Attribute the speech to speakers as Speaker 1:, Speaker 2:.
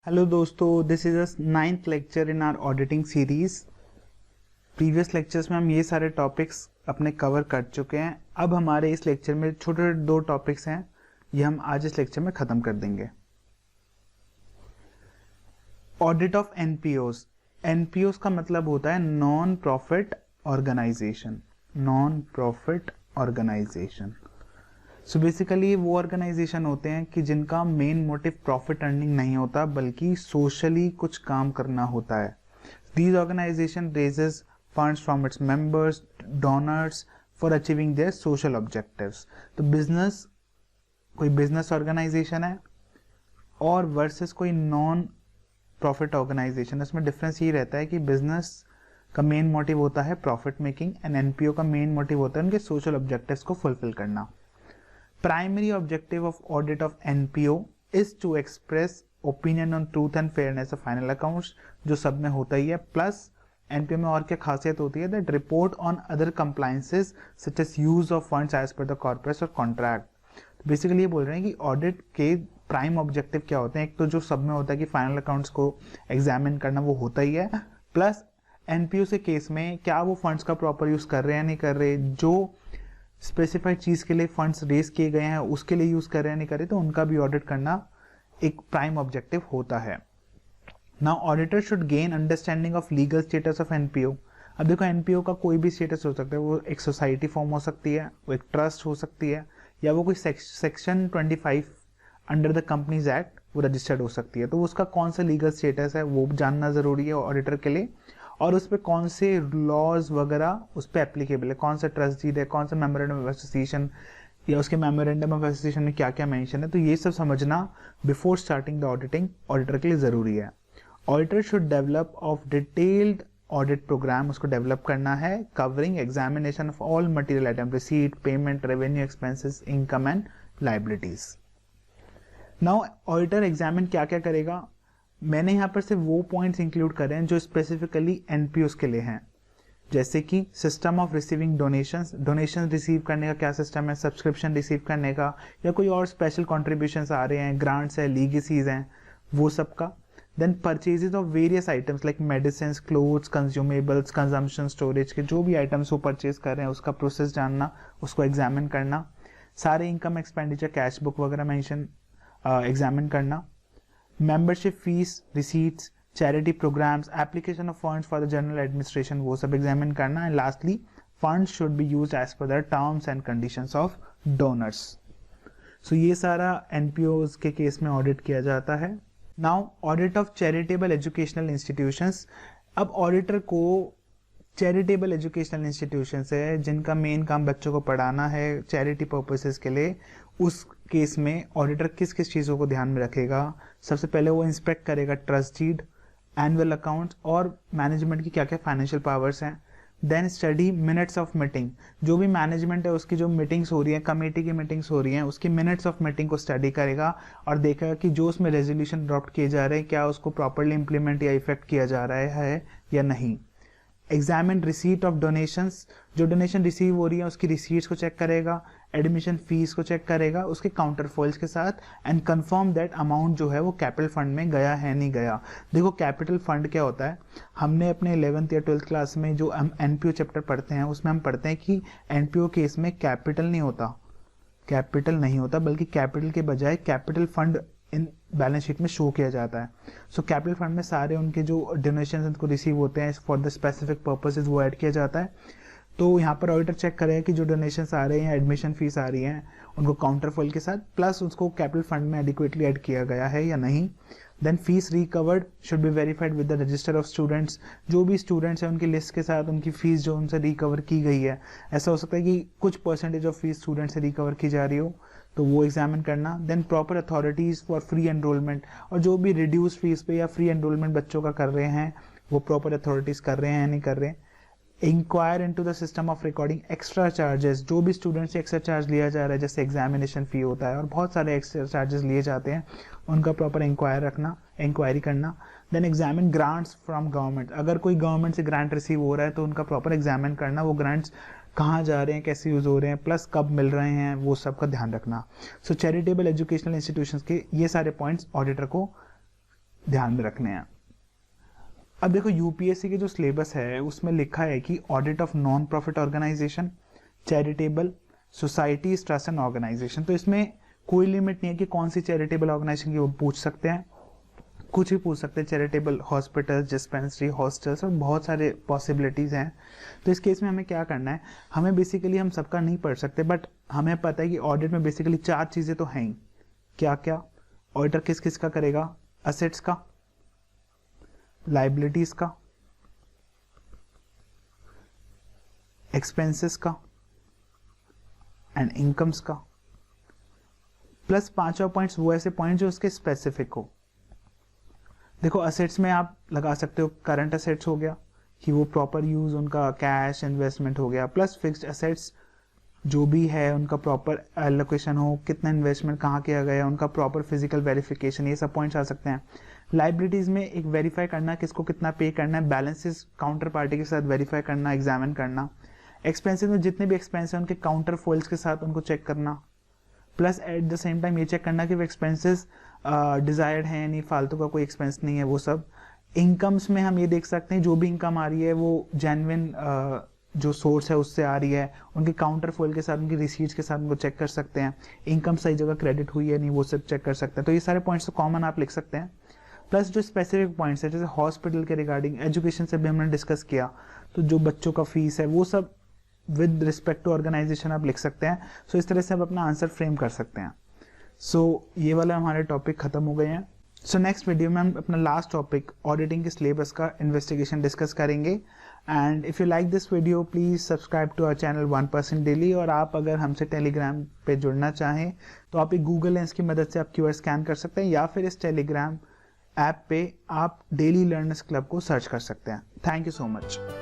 Speaker 1: Hello दोस्तों, this is a ninth lecture in our auditing series. Previous lectures में हम ये सारे टॉपिक्स अपने कवर कर चुके हैं। अब हमारे इस लेक्चर में छोटे छोटे दो टॉपिक्स हैं, ये हम आज इस लेक्चर में ख़त्म कर देंगे। Audit of एनपीओज। एनपीओज का मतलब होता है non profit organisation. Non profit organisation so basically वो ऑर्गेनाइजेशन होते हैं कि जिनका मेन मोटिव प्रॉफिट अर्निंग नहीं होता बल्कि सोशली कुछ काम करना होता है। These organisation raises funds from its members, donors for achieving their social objectives. तो बिजनेस, कोई बिजनेस ऑर्गेनाइजेशन है और वर्सेस कोई नॉन प्रॉफिट ऑर्गेनाइजेशन, इसमें डिफरेंस ये रहता है कि बिजनेस का मेन मोटिव होता है प्रॉफिट मेकिंग एंड एनपीओ का मेन मोटिव होता है उनके सोशल ऑब्जेक्टिव्स को फुलफिल करना। Primary objective of audit of NPO is to express opinion on truth and fairness of final accounts, जो सब में होता ही है। प्लस NPO में और क्या खासियत होती है, that report on other compliances such as use of funds as per the corporate और कॉन्ट्रैक्ट। बेसिकली ये बोल रहे हैं कि ऑडिट के प्राइम ऑब्जेक्टिव क्या होते हैं। एक तो जो सब में होता है कि फाइनल अकाउंट्स को एग्जामिन करना, वो होता ही है। प्लस NPO से केस में क्या वो फंड्स का प्रॉपर यूज कर रहे हैं नहीं कर रहे, जो स्पेसिफाइड चीज के लिए फंड्स रेज किए गए हैं उसके लिए यूज कर रहे हैं नहीं कर रहे, तो उनका भी ऑडिट करना एक प्राइम ऑब्जेक्टिव होता है। Now auditor should gain understanding of legal status of NPO. अब देखो, एनपीओ का कोई भी स्टेटस हो सकता है। वो एक सोसाइटी फॉर्म हो सकती है, वो एक ट्रस्ट हो सकती है, या वो कोई section 25 under the companies act वो रजिस्टर्ड हो सकती है। तो उसका कौन सा लीगल स्टेटस है वो जानना जरूरी है ऑडिटर के लिए, और उस पर कौन से लॉज वगैरह उस पर एप्लीकेबल है, कौन सा ट्रस्ट डीड है, कौन सा मेमोरेंडम ऑफ एसोसिएशन, या उसके मेमोरेंडम ऑफ एसोसिएशन में क्या क्या मेंशन है। तो ये सब समझना before starting the auditing auditor के लिए ज़रूरी है। Auditor should develop of detailed audit programme, उसको डेवलप करना है, covering examination of all material item, receipt, payment, revenue, expenses, income and liabilities. Now auditor examine क्या क्या करेगा, मैंने यहाँ पर सिर्फ वो पॉइंट्स इंक्लूड करे हैं जो स्पेसिफिकली एनपीओस के लिए हैं, जैसे कि system of receiving donations, donation receive करने का क्या सिस्टम है, सब्सक्रिप्शन रिसीव करने का, या कोई और स्पेशल कॉन्ट्रीब्यूशंस आ रहे हैं, ग्रांट्स है, लीगेसीज हैं, वो सब का। Then purchases of various items like medicine, clothes, consumables, consumption, storage के जो भी आइटम्स वो परचेज कर रहे हैं उसका प्रोसेस जानना, उसको एग्जामिन करना। सारे इनकम एक्सपेंडिचर, कैश बुक वगैरह मेंशन एग्जामिन करना। Membership fees, receipts, charity programmes, application of funds for the general administration, वो सब एग्जामिन करना। And lastly funds should be used as per the terms and conditions of donors. So ये सारा एनपीओज के case में audit किया जाता है। Now audit of charitable educational institutions. अब ऑडिटर को चैरिटेबल एजुकेशनल इंस्टीट्यूशन है जिनका मेन काम बच्चों को पढ़ाना है चैरिटी पर्पसेस के लिए, उस केस में ऑडिटर किस किस चीज़ों को ध्यान में रखेगा। सबसे पहले वो इंस्पेक्ट करेगा ट्रस्ट डीड, एनुअल अकाउंट्स और मैनेजमेंट की क्या क्या फाइनेंशियल पावर्स हैं। Then study minutes of meeting, जो भी मैनेजमेंट है उसकी जो मीटिंग्स हो रही हैं, कमेटी की मीटिंग्स हो रही हैं, उसकी मिनट्स ऑफ मीटिंग को स्टडी करेगा और देखेगा कि जो उसमें रेजोल्यूशन अडॉप्ट किए जा रहे हैं क्या उसको प्रॉपरली इंप्लीमेंट या इफेक्ट किया जा रहा है या नहीं। एग्जामिन रिसीट ऑफ डोनेशंस, जो डोनेशन रिसीव हो रही है उसकी रिसीट्स को चेक करेगा, एडमिशन फीस को चेक करेगा उसके काउंटर फॉइल्स के साथ, एंड कंफर्म दैट अमाउंट जो है वो कैपिटल फंड में गया है नहीं गया। देखो कैपिटल फंड क्या होता है, हमने अपने 11th या 12th क्लास में जो हम एनपीओ चैप्टर पढ़ते हैं उसमें हम पढ़ते हैं कि एनपीओ केस में कैपिटल नहीं होता, कैपिटल नहीं होता बल्कि कैपिटल के बजाय capital fund in balance sheet में शो किया जाता है। सो कैपिटल फंड में सारे उनके जो डोनेशंस उनको रिसीव होते हैं फॉर द स्पेसिफिक पर्पसेस वो ऐड किया जाता है। तो यहाँ पर ऑडिटर चेक करेगा कि जो डोनेशंस आ रहे हैं, एडमिशन फीस आ रही हैं, उनको काउंटर फॉइल के साथ प्लस उसको कैपिटल फंड में एडिक्वेटली ऐड किया गया है या नहीं। Then fees recovered should be verified with the register of students, जो भी स्टूडेंट्स हैं उनकी लिस्ट के साथ उनकी फीस जो उनसे रिकवर की गई है, ऐसा हो सकता है कि कुछ परसेंटेज ऑफ फीस स्टूडेंट से रिकवर की जा रही हो, तो वो एग्जामिन करना। Then proper authorities for free enrolment, और जो भी रिड्यूस फीस पे या फ्री एनरोलमेंट बच्चों का कर रहे हैं वो प्रॉपर अथॉरिटीज़ कर रहे हैं या नहीं कर रहे हैं। Inquire into the system of recording extra charges, जो भी स्टूडेंट से एक्स्ट्रा चार्ज लिया जा रहा है जैसे एग्जामिनेशन फी होता है और बहुत सारे एक्स्ट्रा चार्जेस लिए जाते हैं, उनका प्रॉपर इंक्वायरी करना। Then examine grants from government, अगर कोई गवर्नमेंट से ग्रांट रिसीव हो रहा है तो उनका प्रॉपर एग्जामिन करना, वो ग्रांट्स कहाँ जा रहे हैं, कैसे यूज़ हो रहे हैं, प्लस कब मिल रहे हैं, वो सब का ध्यान रखना। सो चैरिटेबल एजुकेशनल इंस्टीट्यूशंस के ये सारे पॉइंट्स ऑडिटर को ध्यान में रखने हैं। अब देखो यूपीएससी के जो सिलेबस है उसमें लिखा है कि audit of non profit organisation, charitable societies, trust and organisation. तो इसमें कोई लिमिट नहीं है कि कौन सी चैरिटेबल ऑर्गेनाइजेशन की वो पूछ सकते हैं, कुछ भी पूछ सकते हैं, चैरिटेबल हॉस्पिटल, डिस्पेंसरी, हॉस्टल्स और बहुत सारे पॉसिबिलिटीज़ हैं। तो इस केस में हमें क्या करना है, हमें बेसिकली हम सबका नहीं पढ़ सकते, बट हमें पता है कि ऑडिट में बेसिकली 4 चीज़ें तो हैं ही। क्या क्या? ऑडिटर किस किस का करेगा? असेट्स का, लाइबिलिटीज का, एक्सपेंसेस का एंड इनकम्स का, प्लस 5 और पॉइंट्स वो ऐसे पॉइंट जो उसके स्पेसिफिक हो। देखो असेट्स में आप लगा सकते हो करंट असेट्स हो गया कि वो प्रॉपर यूज उनका कैश इन्वेस्टमेंट हो गया, प्लस फिक्स्ड असेट्स जो भी है उनका प्रॉपर एलोकेशन हो, कितना इन्वेस्टमेंट कहाँ किया गया, उनका प्रॉपर फिजिकल वेरिफिकेशन, ये सब पॉइंट्स आ सकते हैं। लाइबिलिटीज में एक वेरीफाई करना किसको कितना पे करना है, बैलेंसेस काउंटर पार्टी के साथ वेरीफाई करना, एग्जामिन करना। एक्सपेंसेस में जितने भी एक्सपेंस हैं उनके काउंटर फॉइल्स के साथ उनको चेक करना, plus at the same time ये चेक करना कि वो एक्सपेंसेस डिजायर्ड हैं, नहीं फालतू का कोई एक्सपेंस नहीं है वो सब। इनकम्स में हम ये देख सकते हैं जो भी इनकम आ रही है वो जेन्युइन जो सोर्स है उससे आ रही है, उनके काउंटर फॉइल के साथ, उनकी रिसीट्स के साथ उनको चेक कर सकते हैं। इनकम सही जगह क्रेडिट हुई है नहीं वो सब चेक कर सकते हैं। तो ये सारे पॉइंट्स तो कॉमन आप लिख सकते हैं, प्लस जो स्पेसिफिक पॉइंट्स है जैसे हॉस्पिटल के रिगार्डिंग, एजुकेशन से भी हमने डिस्कस किया, तो जो बच्चों का फीस है वो सब विद रिस्पेक्ट टू ऑर्गेनाइजेशन आप लिख सकते हैं। सो इस तरह से आप अपना आंसर फ्रेम कर सकते हैं। सो ये वाला हमारे टॉपिक खत्म हो गए हैं। सो नेक्स्ट वीडियो में हम अपना लास्ट टॉपिक ऑडिटिंग के सिलेबस का इन्वेस्टिगेशन डिस्कस करेंगे। And if you like this video please subscribe to our channel 1% daily. और आप अगर हमसे टेलीग्राम पे जुड़ना चाहें तो आप एक गूगल लेंस की मदद से आप QR स्कैन कर सकते हैं, या फिर इस टेलीग्राम ऐप पे आप डेली लर्नर्स क्लब को सर्च कर सकते हैं। Thank you so much.